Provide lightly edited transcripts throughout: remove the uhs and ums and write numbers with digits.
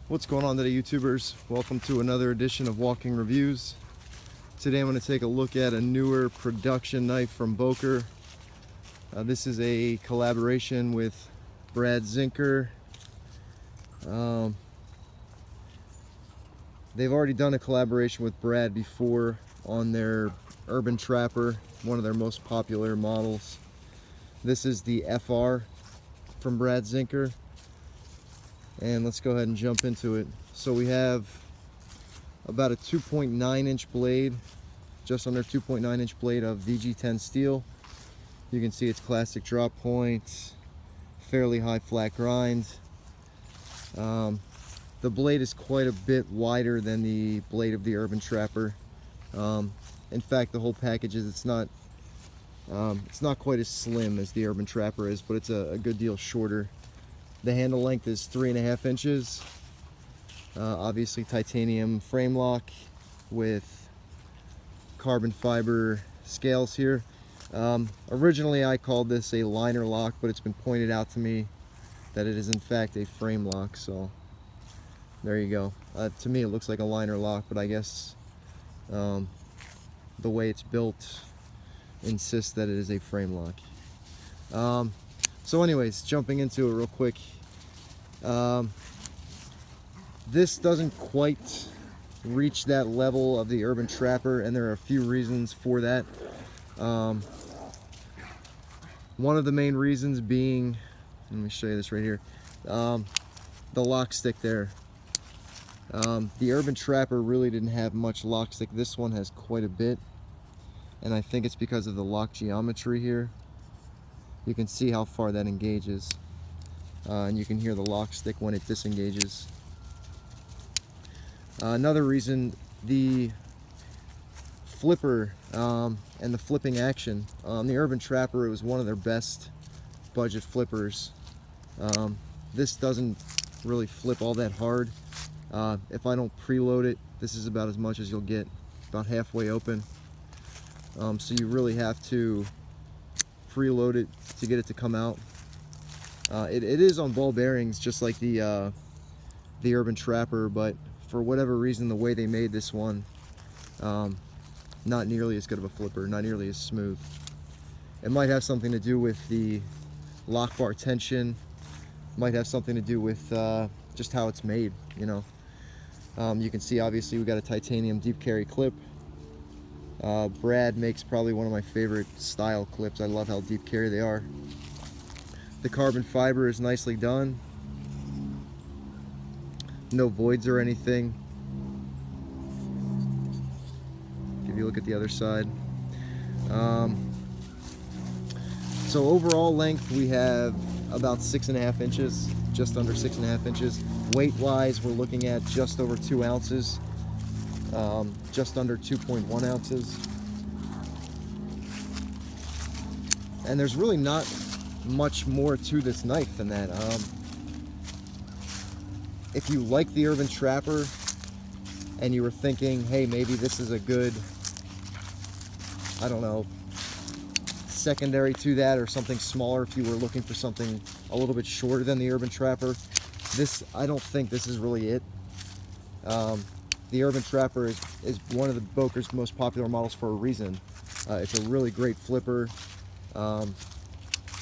What's going on today, YouTubers? Welcome to another edition of Walking Reviews. Today I'm going to take a look at a newer production knife from Boker. This is a collaboration with Brad Zinker. They've already done a collaboration with Brad before on their Urban Trapper, one of their most popular models. This is the FR from Brad Zinker. And let's go ahead and jump into it. So we have about a 2.9 inch blade, just under 2.9 inch blade of VG10 steel. You can see it's classic drop point, fairly high flat grind. The blade is quite a bit wider than the blade of the Urban Trapper. In fact, the whole package is it's not quite as slim as the Urban Trapper is, but it's a good deal shorter. The handle length is 3.5 inches. Obviously titanium frame lock with carbon fiber scales here. Originally I called this a liner lock, but it's been pointed out to me that it is in fact a frame lock, so there you go. To me it looks like a liner lock, but I guess the way it's built insists that it is a frame lock. So anyways, jumping into it real quick. This doesn't quite reach that level of the Urban Trapper, and there are a few reasons for that. One of the main reasons being, let me show you this right here, the lock stick there. The Urban Trapper really didn't have much lock stick. This one has quite a bit, and I think it's because of the lock geometry here. You can see how far that engages, and you can hear the lock stick when it disengages. Another reason, the flipper and the flipping action. The Urban Trapper, it was one of their best budget flippers. This doesn't really flip all that hard. If I don't preload it, this is about as much as you'll get, about halfway open. So you really have to preload it to get it to come out. It is on ball bearings just like the Urban Trapper, but for whatever reason the way they made this one, not nearly as good of a flipper, not nearly as smooth. It might have something to do with the lock bar tension, might have something to do with just how it's made, you know. You can see obviously we got a titanium deep carry clip. Brad makes probably one of my favorite style clips. I love how deep carry they are. The carbon fiber is nicely done. No voids or anything. Give you a look at the other side. So overall length we have about 6.5 inches, just under 6.5 inches. Weight wise we're looking at just over 2 ounces. Just under 2.1 ounces. And there's really not much more to this knife than that. If you like the Urban Trapper and you were thinking, hey, maybe this is a good, I don't know, secondary to that, or something smaller, if you were looking for something a little bit shorter than the Urban Trapper, I don't think this is really it. The Urban Trapper is one of the Boker's most popular models for a reason. It's a really great flipper,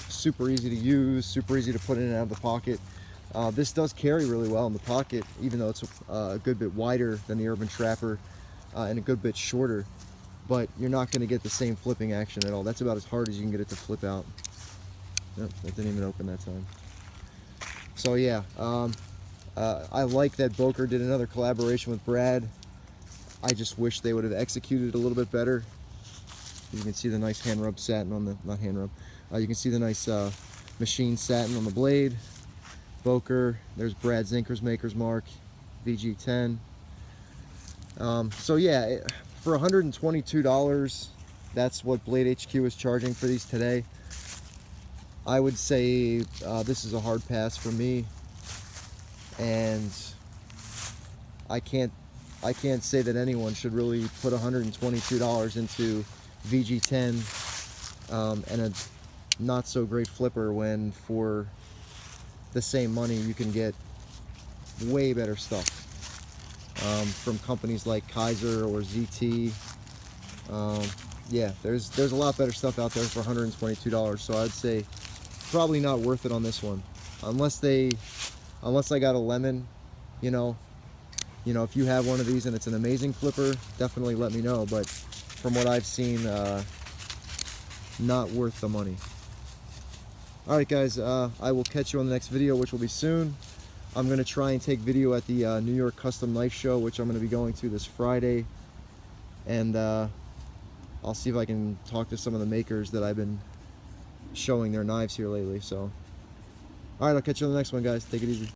super easy to use, super easy to put in and out of the pocket. This does carry really well in the pocket, even though it's a good bit wider than the Urban Trapper and a good bit shorter, but you're not going to get the same flipping action at all. That's about as hard as you can get it to flip out. Nope, that didn't even open that time. So yeah, I like that Boker did another collaboration with Brad. I just wish they would have executed a little bit better. You can see the nice hand rub satin on the, not hand rub, you can see the nice machine satin on the blade. Boker, there's Brad Zinker's maker's mark, VG10. So yeah, for $122, that's what Blade HQ is charging for these today. I would say this is a hard pass for me, and I can't say that anyone should really put $122 into VG10 and a not so great flipper when for the same money you can get way better stuff from companies like Kaiser or ZT. Yeah, there's a lot better stuff out there for $122, so I'd say probably not worth it on this one, unless I got a lemon. You know, if you have one of these and it's an amazing flipper, definitely let me know. But from what I've seen, not worth the money. All right, guys, I will catch you on the next video, which will be soon. I'm gonna try and take video at the New York Custom Knife Show, which I'm gonna be going to this Friday, and I'll see if I can talk to some of the makers that I've been showing their knives here lately. So, all right, I'll catch you on the next one, guys. Take it easy.